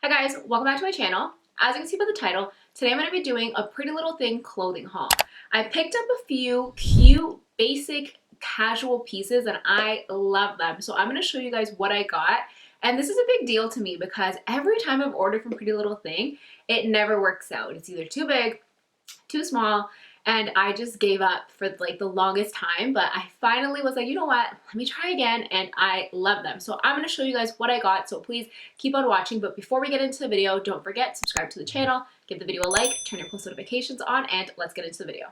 Hi guys, welcome back to my channel. As you can see by the title, today I'm going to be doing a Pretty Little Thing clothing haul. I picked up a few cute, basic, casual pieces and I love them. So I'm going to show you guys what I got. And this is a big deal to me because every time I've ordered from Pretty Little Thing, it never works out. It's either too big, too small, and I just gave up for like the longest time, but I finally was like, you know what, let me try again, and I love them. So I'm going to show you guys what I got, so please keep on watching. But before we get into the video, don't forget, subscribe to the channel, give the video a like, turn your post notifications on, and let's get into the video.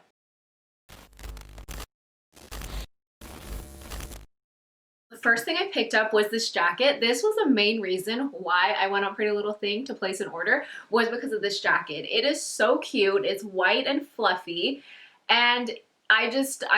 The first thing I picked up was this jacket. This was the main reason why I went on Pretty Little Thing to place an order, was because of this jacket. It is so cute. It's white and fluffy, and I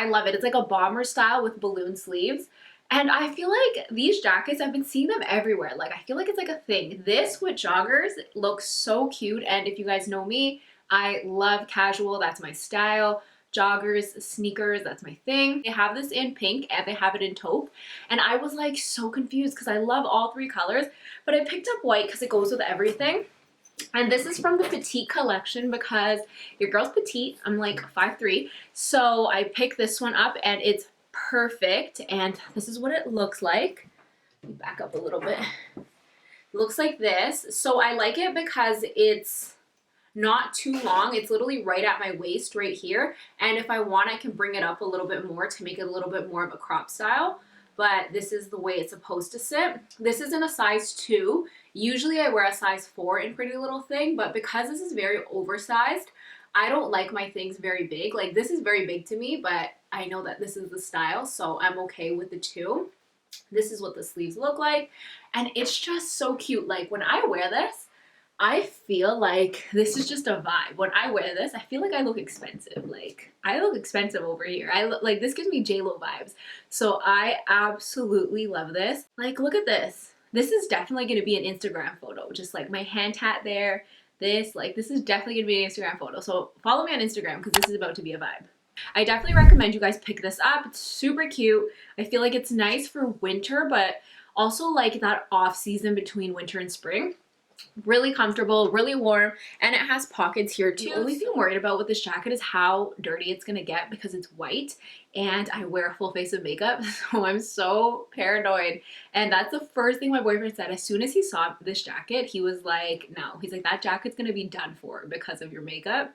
love it. It's like a bomber style with balloon sleeves. And I feel like these jackets, I've been seeing them everywhere. Like, I feel like it's like a thing. This with joggers looks so cute. And if you guys know me, I love casual. That's my style. Joggers, sneakers, that's my thing. They have this in pink and they have it in taupe. And I was like so confused because I love all three colors, but I picked up white because it goes with everything. And this is from the petite collection because your girl's petite. I'm like 5'3". So I picked this one up and it's perfect. And this is what it looks like. Let me back up a little bit. It looks like this. So I like it because it's not too long. It's literally right at my waist right here. And if I want, I can bring it up a little bit more to make it a little bit more of a crop style. But this is the way it's supposed to sit. This is in a size 2. Usually I wear a size 4 in Pretty Little Thing, but because this is very oversized, I don't like my things very big. Like, this is very big to me, but I know that this is the style, so I'm okay with the 2. This is what the sleeves look like, and it's just so cute. Like, when I wear this, I feel like this is just a vibe. When I wear this, I feel like I look expensive. Like, I look expensive over here. I look like, this gives me JLo vibes. So I absolutely love this. Like, look at this. This is definitely going to be an Instagram photo. Just like my hand tat there. This is definitely going to be an Instagram photo. So follow me on Instagram because this is about to be a vibe. I definitely recommend you guys pick this up. It's super cute. I feel like it's nice for winter, but also like that off season between winter and spring. Really comfortable, really warm, and it has pockets here too. The only thing I'm worried about with this jacket is how dirty it's gonna get because it's white and I wear a full face of makeup, so I'm so paranoid. And that's the first thing my boyfriend said. As soon as he saw this jacket, he was like, no, he's like, that jacket's gonna be done for because of your makeup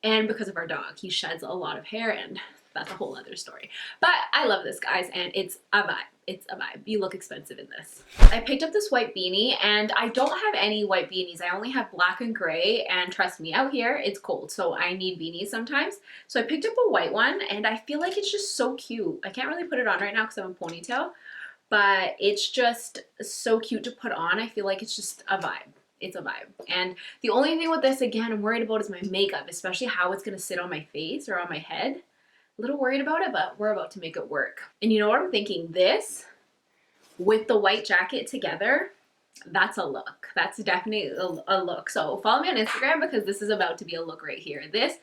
and because of our dog. He sheds a lot of hair, and that's a whole other story. But I love this, guys, and it's a vibe. It's a vibe. You look expensive in this. I picked up this white beanie, and I don't have any white beanies. I only have black and gray, and trust me, out here, it's cold, so I need beanies sometimes. So I picked up a white one, and I feel like it's just so cute. I can't really put it on right now because I'm a ponytail, but it's just so cute to put on. I feel like it's just a vibe. It's a vibe. And the only thing with this, again, I'm worried about is my makeup, especially how it's going to sit on my face or on my head. A little worried about it, but we're about to make it work. And you know what I'm thinking? This with the white jacket together, that's a look. That's definitely a look. So follow me on Instagram because this is about to be a look right here. This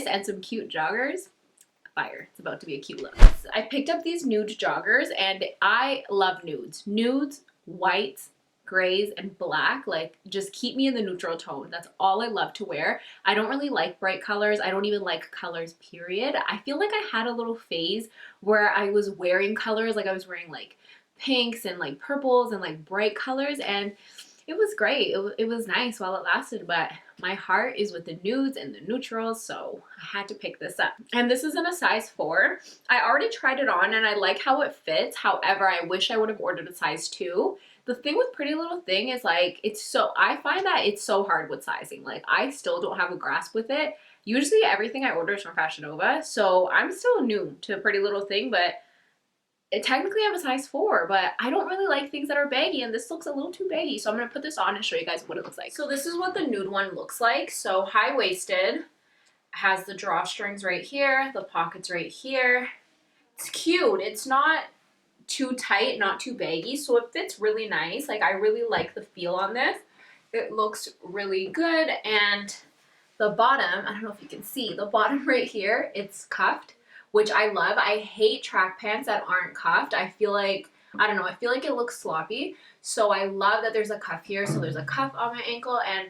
and some cute joggers. Fire. It's about to be a cute look. I picked up these nude joggers and I love nudes. Nudes, whites, grays, and black. Like, just keep me in the neutral tone. That's all I love to wear. I don't really like bright colors. I don't even like colors, period. I feel like I had a little phase where I was wearing colors. Like, I was wearing like pinks and like purples and like bright colors, and it was great. It was nice while it lasted, but my heart is with the nudes and the neutrals, so I had to pick this up. And this is in a size 4. I already tried it on and I like how it fits. However, I wish I would have ordered a size 2. The thing with Pretty Little Thing is like, I find that it's so hard with sizing. Like, I still don't have a grasp with it. Usually everything I order is from Fashion Nova, so I'm still new to Pretty Little Thing, but technically I'm a size 4, but I don't really like things that are baggy, and this looks a little too baggy, so I'm going to put this on and show you guys what it looks like. So this is what the nude one looks like. So high-waisted, has the drawstrings right here, the pockets right here. It's cute. It's not too tight, not too baggy, so it fits really nice. Like, I really like the feel on this. It looks really good, and the bottom, I don't know if you can see, the bottom right here, it's cuffed, which I love. I hate track pants that aren't cuffed. I feel like I don't know, I feel like it looks sloppy. So I love that there's a cuff here. So there's a cuff on my ankle and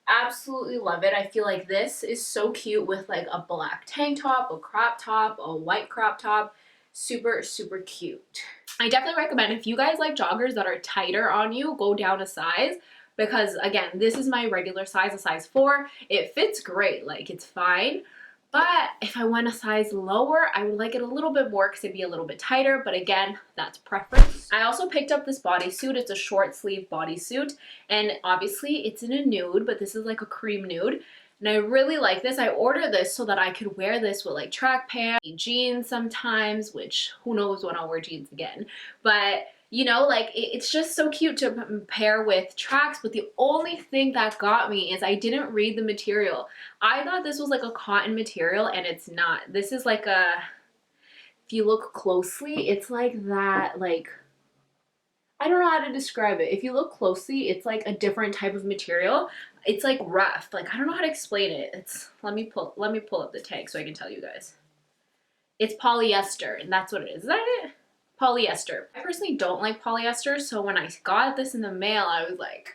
absolutely love it. I feel like this is so cute with like a black tank top, a crop top, a white crop top. Super, super cute. I definitely recommend if you guys like joggers that are tighter on you, go down a size because again, this is my regular size, a size 4. It fits great, like it's fine. But if I went a size lower, I would like it a little bit more because it'd be a little bit tighter. But again, that's preference. I also picked up this bodysuit. It's a short sleeve bodysuit. And obviously it's in a nude, but this is like a cream nude. And I really like this. I ordered this so that I could wear this with like track pants, jeans sometimes, which who knows when I'll wear jeans again. But you know, like it's just so cute to pair with tracks. But the only thing that got me is I didn't read the material. I thought this was like a cotton material and it's not. This is like a, if you look closely, it's like that, like, I don't know how to describe it. If you look closely, it's like a different type of material. It's like rough. Like, I don't know how to explain it. It's, let me pull up the tag so I can tell you guys. It's polyester and that's what it is. Is that it? Polyester. I personally don't like polyester, so when I got this in the mail, I was like,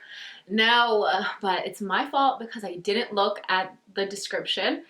no, but it's my fault because I didn't look at the description.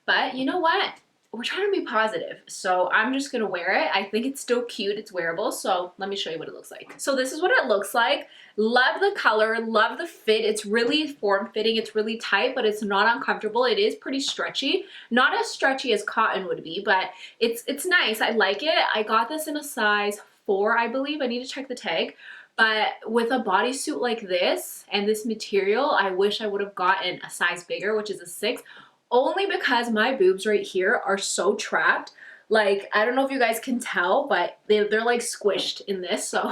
But you know what? We're trying to be positive, so I'm just gonna wear it. I think it's still cute, it's wearable, so let me show you what it looks like. So this is what it looks like. Love the color, love the fit. It's really form-fitting, it's really tight, but it's not uncomfortable. It is pretty stretchy. Not as stretchy as cotton would be, but it's nice. I like it. I got this in a size 4, I believe. I need to check the tag. But with a bodysuit like this and this material, I wish I would have gotten a size bigger, which is a 6. Only because my boobs right here are so trapped. Like, I don't know if you guys can tell, but they're like squished in this. So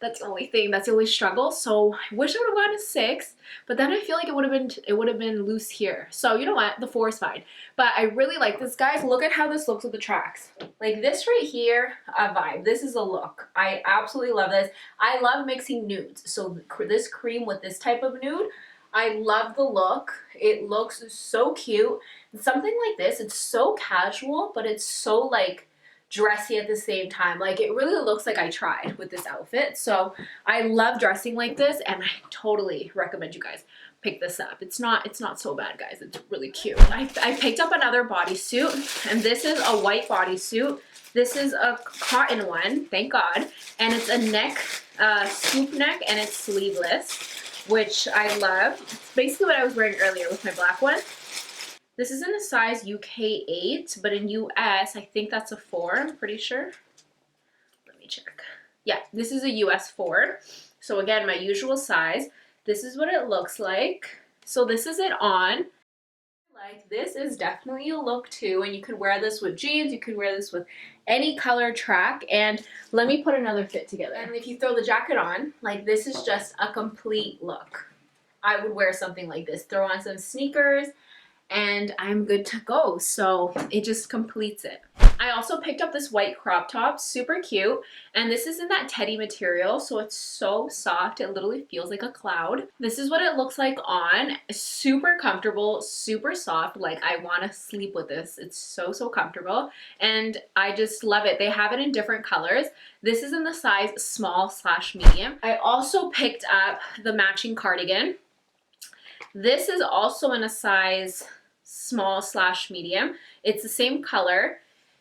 that's the only thing. That's the only struggle. So I wish I would have gotten a 6, but then I feel like it would have been loose here. So you know what? The 4 is fine. But I really like this, guys. Look at how this looks with the tracks. Like this right here, a vibe. This is a look. I absolutely love this. I love mixing nudes. So this cream with this type of nude, I love the look. It looks so cute. Something like this, it's so casual, but it's so like dressy at the same time. Like it really looks like I tried with this outfit. So I love dressing like this and I totally recommend you guys pick this up. It's not so bad, guys. It's really cute. I picked up another bodysuit and this is a white bodysuit. This is a cotton one, thank God. And it's a neck, scoop neck, and it's sleeveless, which I love. It's basically what I was wearing earlier with my black one. This is in the size UK 8, but in US, I think that's a 4, I'm pretty sure. Let me check. Yeah, this is a US 4. So again, my usual size. This is what it looks like. So this is it on. Like, this is definitely a look too, and you can wear this with jeans, you can wear this with any color track, and let me put another fit together. And if you throw the jacket on, like this is just a complete look. I would wear something like this, throw on some sneakers, and I'm good to go. So it just completes it. I also picked up this white crop top, super cute, and this is in that teddy material, so it's so soft, it literally feels like a cloud. This is what it looks like on. Super comfortable, super soft, like I want to sleep with this. It's so comfortable, and I just love it. They have it in different colors. This is in the size small/medium. I also picked up the matching cardigan. This is also in a size small/medium. It's the same color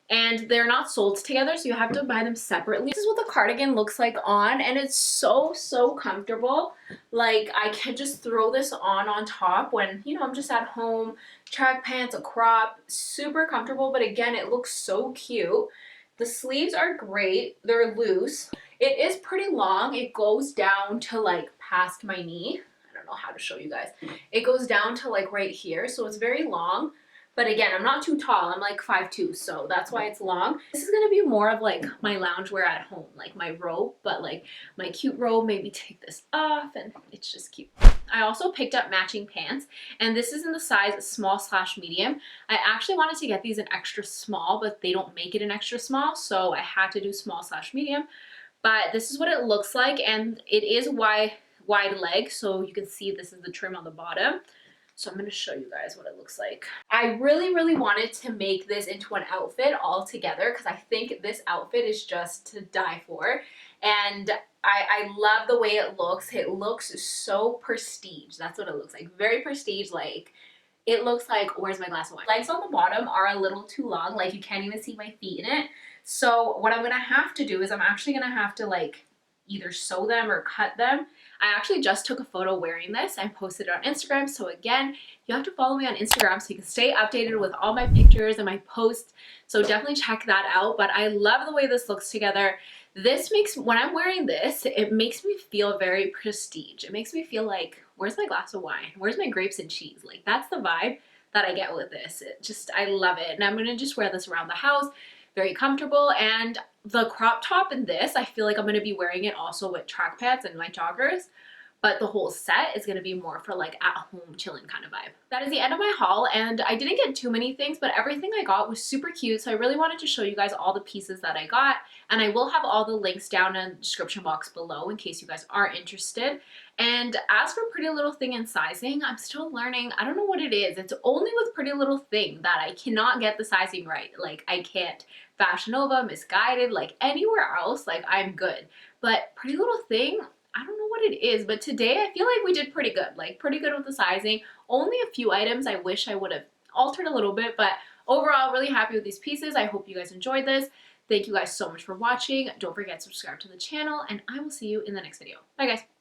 and they're not sold together, so you have to buy them separately. This is what the cardigan looks like on, and it's so comfortable. Like I can just throw this on top when, you know, I'm just at home, track pants, a crop, super comfortable. But again, it looks so cute. The sleeves are great, they're loose. It is pretty long. It goes down to like past my knee. I don't know how to show you guys. It goes down to like right here, so it's very long. But again, I'm not too tall. I'm like 5'2", so that's why it's long. This is gonna be more of like my loungewear at home, like my robe, but like my cute robe, maybe take this off, and it's just cute. I also picked up matching pants, and this is in the size small/medium. I actually wanted to get these in extra small, but they don't make it in extra small, so I had to do small/medium. But this is what it looks like, and it is wide leg, so you can see this is the trim on the bottom. So I'm going to show you guys what it looks like. I really wanted to make this into an outfit all together because I think this outfit is just to die for. And I love the way it looks. It looks so prestige. That's what it looks like. Very prestige, like it looks like, where's my glass of wine? Legs on the bottom are a little too long, like you can't even see my feet in it. So what I'm gonna have to do is I'm actually gonna have to like either sew them or cut them. I actually just took a photo wearing this and posted it on Instagram. So again, you have to follow me on Instagram so you can stay updated with all my pictures and my posts. So definitely check that out. But I love the way this looks together. This makes, when I'm wearing this, it makes me feel very prestige. It makes me feel like, where's my glass of wine? Where's my grapes and cheese? Like that's the vibe that I get with this. It just, I love it. And I'm gonna just wear this around the house, very comfortable. And the crop top in this, I feel like I'm gonna be wearing it also with track pants and my joggers. But the whole set is going to be more for like at home chilling kind of vibe. That is the end of my haul, and I didn't get too many things, but everything I got was super cute. So I really wanted to show you guys all the pieces that I got, and I will have all the links down in the description box below in case you guys are interested. And as for Pretty Little Thing and sizing, I'm still learning. I don't know what it is. It's only with Pretty Little Thing that I cannot get the sizing right. Like I can't. Fashion Nova, Missguided, like anywhere else, like I'm good. But Pretty Little Thing, I don't know what it is, but today I feel like we did pretty good, like pretty good with the sizing. Only a few items I wish I would have altered a little bit, but overall really happy with these pieces. I hope you guys enjoyed this. Thank you guys so much for watching. Don't forget to subscribe to the channel, and I will see you in the next video. Bye guys.